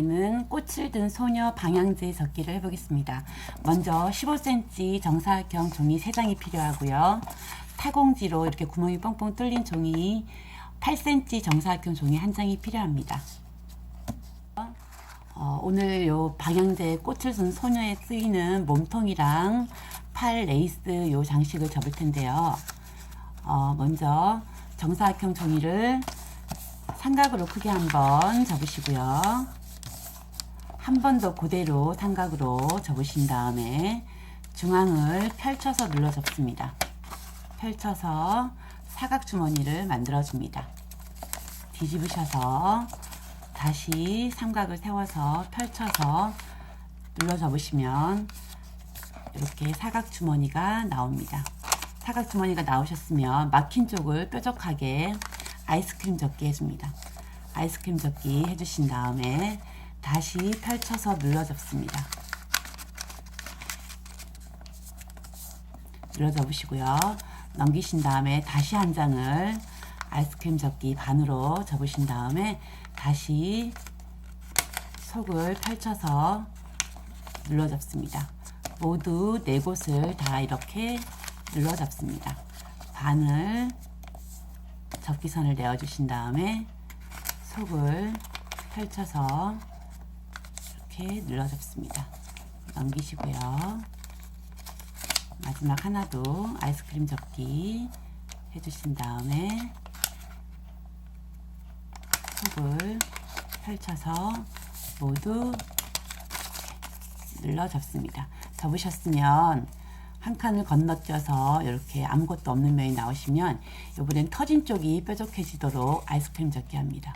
는 꽃을 든 소녀 방향제 접기를 해보겠습니다. 먼저 15cm 정사각형 종이 3장이 필요하고요. 타공지로 이렇게 구멍이 뻥뻥 뚫린 종이 8cm 정사각형 종이 1장이 필요합니다. 오늘 요 방향제 꽃을 든 소녀에 쓰이는 몸통이랑 팔 레이스 요 장식을 접을 텐데요. 먼저 정사각형 종이를 삼각으로 크게 한번 접으시고요. 한 번 더 그대로 삼각으로 접으신 다음에 중앙을 펼쳐서 눌러 접습니다. 펼쳐서 사각 주머니를 만들어 줍니다. 뒤집으셔서 다시 삼각을 세워서 펼쳐서 눌러 접으시면 이렇게 사각 주머니가 나옵니다. 사각 주머니가 나오셨으면 막힌 쪽을 뾰족하게 아이스크림 접기 해줍니다. 아이스크림 접기 해주신 다음에 다시 펼쳐서 눌러 접습니다. 눌러 접으시고요. 넘기신 다음에 다시 한 장을 아이스크림 접기 반으로 접으신 다음에 다시 속을 펼쳐서 눌러 접습니다. 모두 4곳을 다 이렇게 눌러 접습니다. 반을 접기선을 내어주신 다음에 속을 펼쳐서 이렇게 눌러 접습니다. 넘기시고요. 마지막 하나도 아이스크림 접기 해주신 다음에 속을 펼쳐서 모두 눌러 접습니다. 접으셨으면 한 칸을 건너뛰어서 이렇게 아무것도 없는 면이 나오시면 이번엔 터진 쪽이 뾰족해지도록 아이스크림 접기 합니다.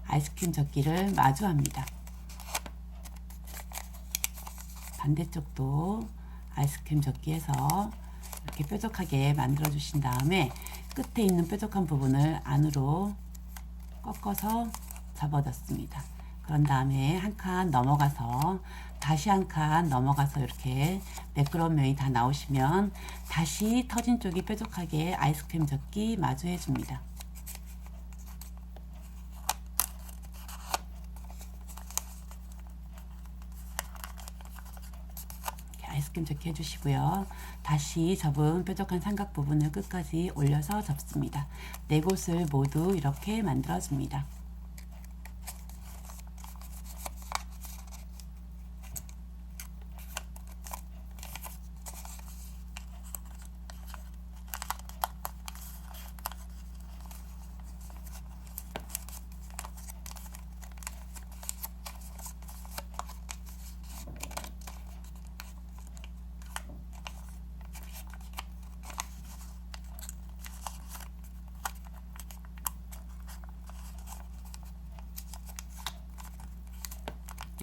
아이스크림 접기를 마주합니다. 반대쪽도 아이스크림 접기해서 이렇게 뾰족하게 만들어 주신 다음에 끝에 있는 뾰족한 부분을 안으로 꺾어서 접어넣습니다. 그런 다음에 한 칸 넘어가서 다시 한 칸 넘어가서 이렇게 매끄러운 면이 다 나오시면 다시 터진 쪽이 뾰족하게 아이스크림 접기 마주해 줍니다. 아이스크림 접기 해주시고요. 다시 접은 뾰족한 삼각 부분을 끝까지 올려서 접습니다. 4곳을 모두 이렇게 만들어 줍니다.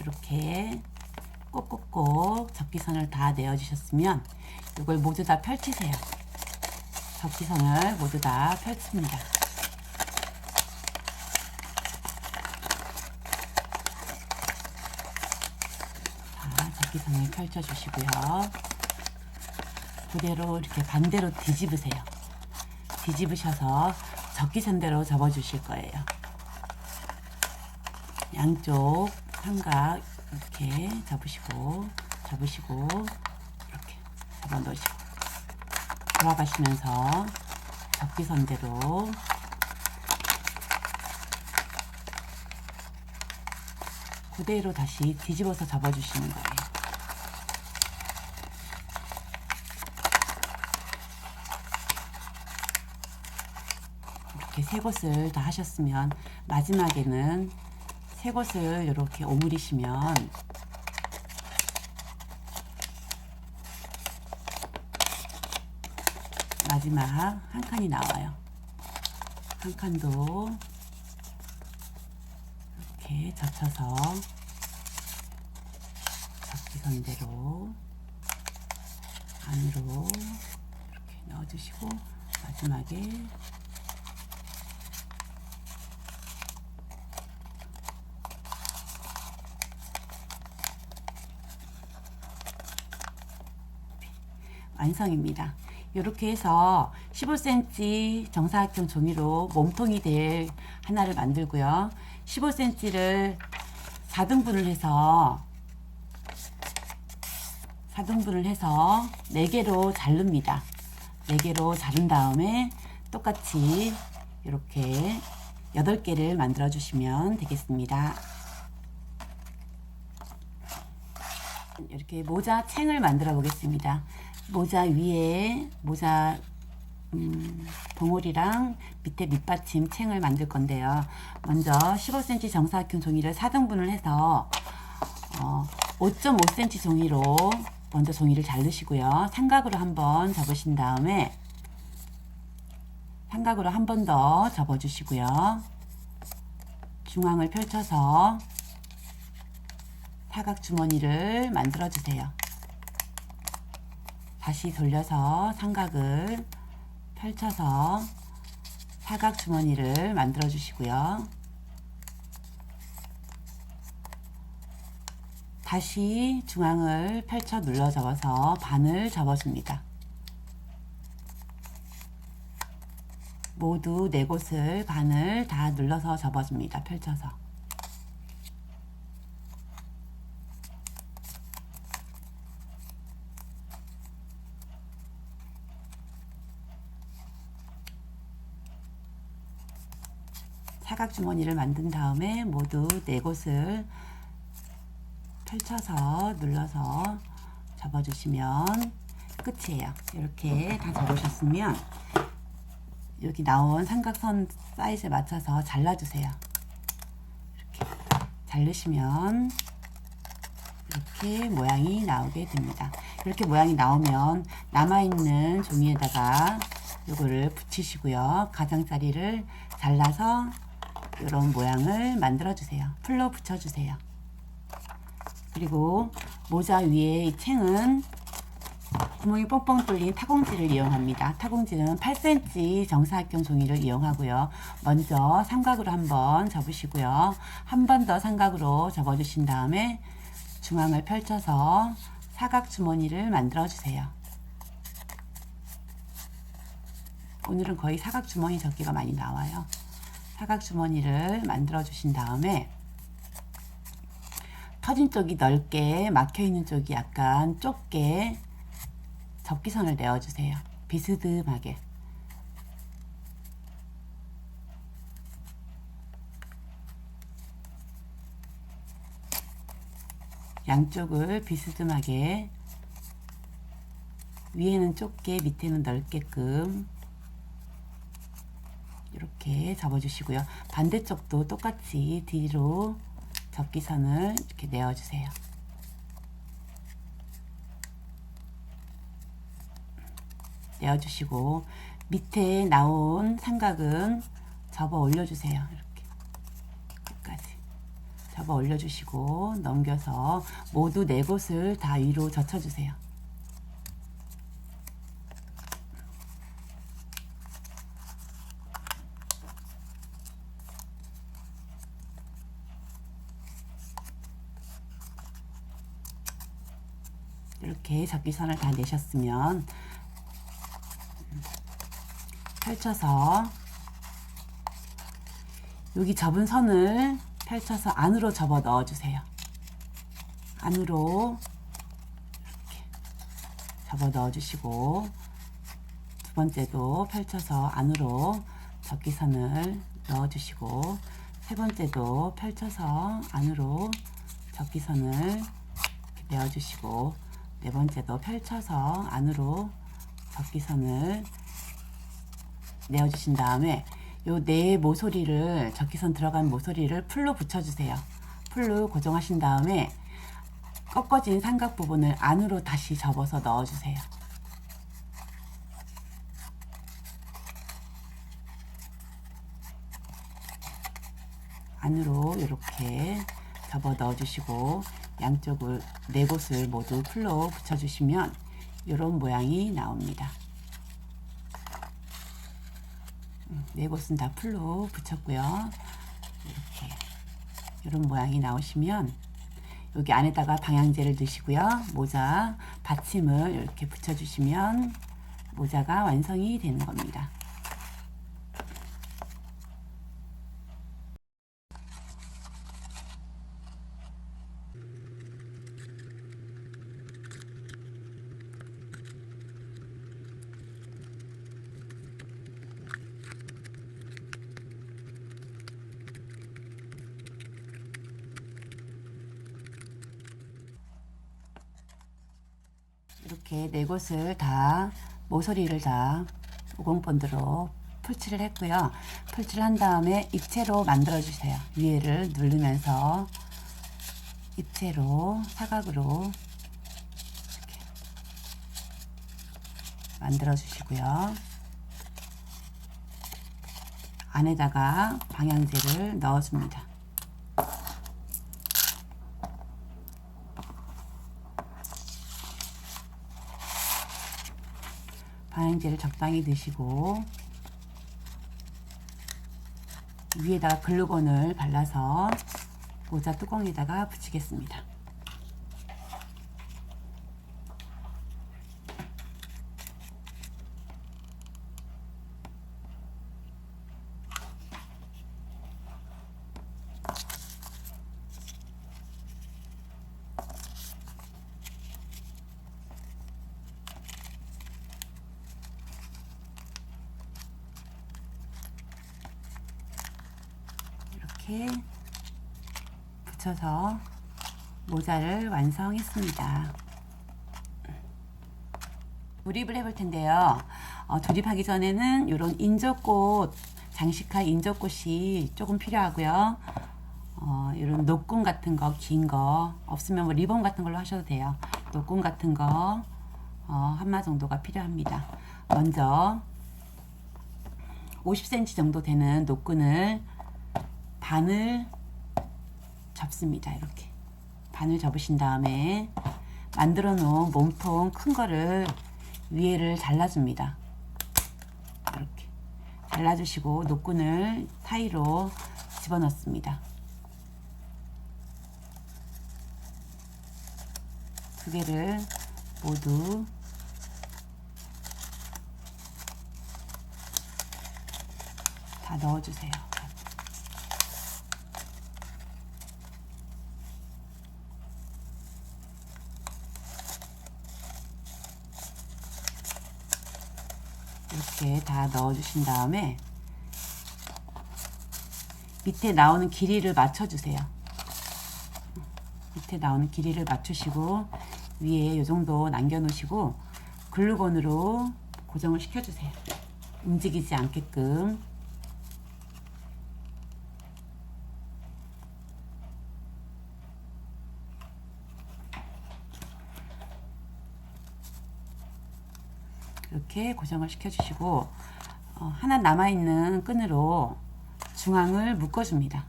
이렇게 꼭꼭꼭 접기선을 다 내어주셨으면 이걸 모두 다 펼치세요. 접기선을 모두 다 펼칩니다. 자, 접기선을 펼쳐주시고요. 그대로 이렇게 반대로 뒤집으세요. 뒤집으셔서 접기선대로 접어주실 거예요. 양쪽 삼각 이렇게 접으시고 이렇게 접어 놓으시고 돌아가시면서 접기선대로 그대로 다시 뒤집어서 접어 주시는 거예요. 이렇게 3곳을 다 하셨으면 마지막에는 3곳을 이렇게 오므리시면 마지막 한 칸이 나와요. 한 칸도 이렇게 젖혀서 접기선대로 안으로 이렇게 넣어주시고 마지막에 완성입니다. 이렇게 해서 15cm 정사각형 종이로 몸통이 될 하나를 만들고요. 15cm를 4등분을 해서 4개로 자릅니다. 4개로 자른 다음에 똑같이 이렇게 8개를 만들어 주시면 되겠습니다. 이렇게 모자 챙을 만들어 보겠습니다. 모자 위에 봉오리랑 밑에 밑받침 챙을 만들 건데요. 먼저 15cm 정사각형 종이를 4등분을 해서 5.5cm 종이로 먼저 종이를 자르시고요. 삼각으로 한번 접으신 다음에 삼각으로 한 번 더 접어 주시고요. 중앙을 펼쳐서 사각 주머니를 만들어 주세요. 다시 돌려서 삼각을 펼쳐서 사각 주머니를 만들어 주시고요. 다시 중앙을 펼쳐 눌러 접어서 반을 접어줍니다. 모두 4곳을 반을 다 눌러서 접어줍니다. 펼쳐서. 사각 주머니를 만든 다음에 모두 4곳을 펼쳐서 눌러서 접어주시면 끝이에요. 이렇게 다 접으셨으면 여기 나온 삼각선 사이즈에 맞춰서 잘라주세요. 이렇게 자르시면 이렇게 모양이 나오게 됩니다. 이렇게 모양이 나오면 남아있는 종이에다가 요거를 붙이시고요. 가장자리를 잘라서 이런 모양을 만들어 주세요. 풀로 붙여 주세요. 그리고 모자 위에 이 챙은 구멍이 뻥뻥 뚫린 타공지를 이용합니다. 타공지는 8cm 정사각형 종이를 이용하고요. 먼저 삼각으로 한번 접으시고요. 한 번 더 삼각으로 접어 주신 다음에 중앙을 펼쳐서 사각 주머니를 만들어 주세요. 오늘은 거의 사각 주머니 접기가 많이 나와요. 사각 주머니를 만들어 주신 다음에 터진 쪽이 넓게 막혀 있는 쪽이 약간 좁게 접기선을 내어 주세요. 비스듬하게. 양쪽을 비스듬하게, 위에는 좁게 밑에는 넓게끔 이렇게 접어주시고요. 반대쪽도 똑같이 뒤로 접기선을 이렇게 내어주세요. 내어주시고 밑에 나온 삼각은 접어 올려주세요. 이렇게 끝까지 접어 올려주시고 넘겨서 모두 4곳을 다 위로 젖혀주세요. 이렇게 접기선을 다 내셨으면 펼쳐서 여기 접은 선을 펼쳐서 안으로 접어 넣어주세요. 안으로 이렇게 접어 넣어주시고 두 번째도 펼쳐서 안으로 접기선을 넣어주시고 세 번째도 펼쳐서 안으로 접기선을 내어주시고 네 번째도 펼쳐서 안으로 접기선을 내어주신 다음에 요 네 모서리를, 접기선 들어간 모서리를 풀로 붙여주세요. 풀로 고정하신 다음에 꺾어진 삼각 부분을 안으로 다시 접어서 넣어주세요. 안으로 이렇게 접어 넣어주시고 양쪽을 4곳을 모두 풀로 붙여주시면 이런 모양이 나옵니다. 4곳은 다 풀로 붙였고요. 이렇게 이런 모양이 나오시면 여기 안에다가 방향제를 넣으시고요. 모자 받침을 이렇게 붙여주시면 모자가 완성이 되는 겁니다. 이렇게 네 곳을 다 모서리를 다 오공본드로 풀칠을 했고요. 풀칠을 한 다음에 입체로 만들어 주세요. 위에를 누르면서 입체로 사각으로 이렇게 만들어 주시고요. 안에다가 방향제를 넣어 줍니다. 방향제를 적당히 넣으시고 위에다가 글루건을 발라서 모자 뚜껑에다가 붙이겠습니다. 이렇게 붙여서 모자를 완성했습니다. 조립을 해볼 텐데요. 조립하기 전에는 이런 인조꽃, 장식할 인조꽃이 조금 필요하고요. 이런 노끈 같은 거, 긴 거 없으면 뭐 리본 같은 걸로 하셔도 돼요. 노끈 같은 거 한마 정도가 필요합니다. 먼저 50cm 정도 되는 노끈을 반을 접습니다. 이렇게 반을 접으신 다음에 만들어 놓은 몸통 큰 거를 위에를 잘라줍니다. 이렇게 잘라주시고 노끈을 사이로 집어넣습니다. 두 개를 모두 다 넣어주세요. 이렇게 다 넣어주신 다음에 밑에 나오는 길이를 맞춰주세요. 밑에 나오는 길이를 맞추시고 위에 이 정도 남겨놓으시고 글루건으로 고정을 시켜주세요. 움직이지 않게끔. 이렇게 고정을 시켜주시고 하나 남아있는 끈으로 중앙을 묶어줍니다.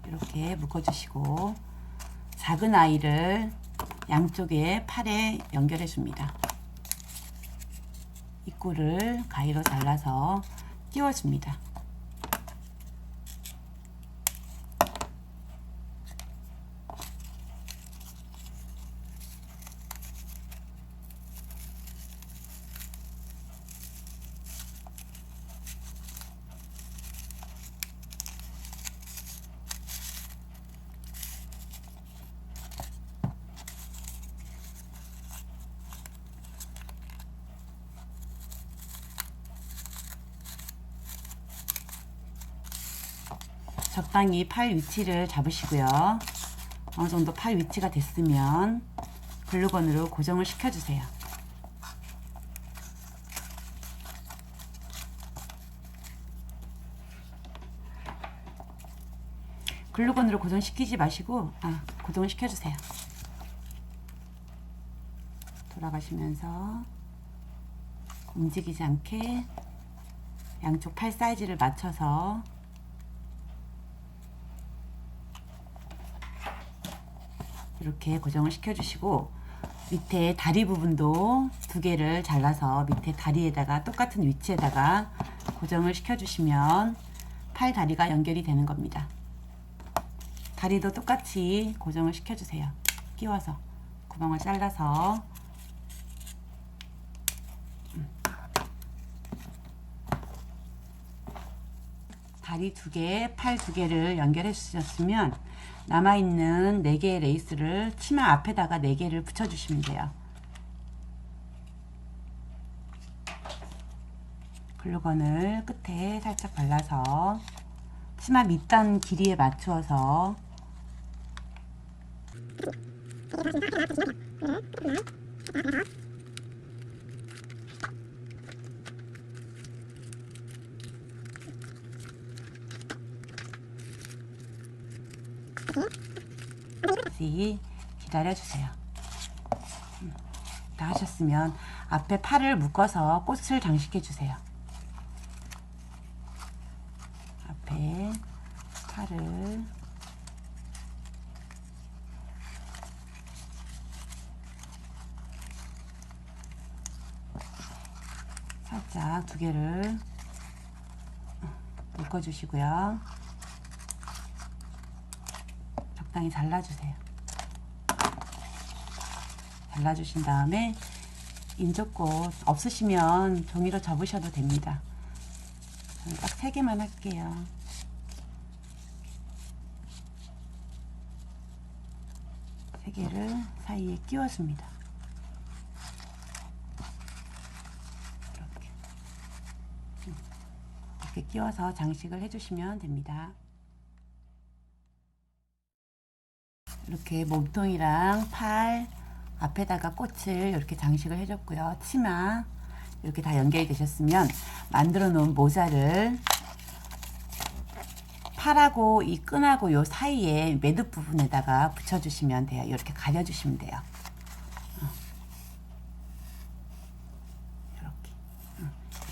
이렇게 묶어주시고 작은 아이를 양쪽에 팔에 연결해 줍니다. 입구를 가위로 잘라서 끼워줍니다. 적당히 팔 위치를 잡으시고요. 어느 정도 팔 위치가 됐으면 글루건으로 고정을 시켜주세요. 글루건으로 고정시키지 마시고 고정을 시켜주세요. 돌아가시면서 움직이지 않게 양쪽 팔 사이즈를 맞춰서 이렇게 고정을 시켜주시고 밑에 다리 부분도 두 개를 잘라서 밑에 다리에다가 똑같은 위치에다가 고정을 시켜주시면 팔 다리가 연결이 되는 겁니다. 다리도 똑같이 고정을 시켜주세요. 끼워서 구멍을 잘라서 다리 두 개, 팔 두 개를 연결해 주셨으면 남아있는 4개의 레이스를 치마 앞에다가 4개를 붙여주시면 돼요. 글루건을 끝에 살짝 발라서 치마 밑단 길이에 맞추어서 기다려주세요. 다 하셨으면 앞에 팔을 묶어서 꽃을 장식해주세요. 앞에 팔을 살짝 2개를 묶어주시고요. 적당히 잘라주세요. 잘라주신 다음에 인조꽃 없으시면 종이로 접으셔도 됩니다. 저는 딱 3개만 할게요. 세 개를 사이에 끼워줍니다. 이렇게 끼워서 장식을 해주시면 됩니다. 이렇게 몸통이랑 팔 앞에다가 꽃을 이렇게 장식을 해줬고요. 치마 이렇게 다 연결이 되셨으면 만들어 놓은 모자를 팔하고 이 끈하고 요 사이에 매듭 부분에다가 붙여주시면 돼요. 이렇게 가려주시면 돼요.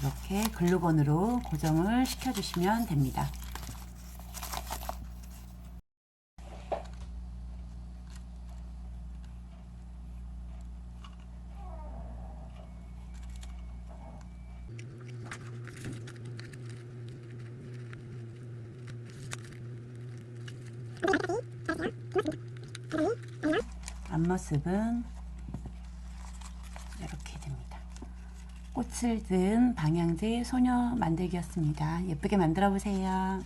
이렇게 글루건으로 고정을 시켜주시면 됩니다. 앞모습은 이렇게 됩니다. 꽃을 든 방향제 소녀 만들기였습니다. 예쁘게 만들어 보세요.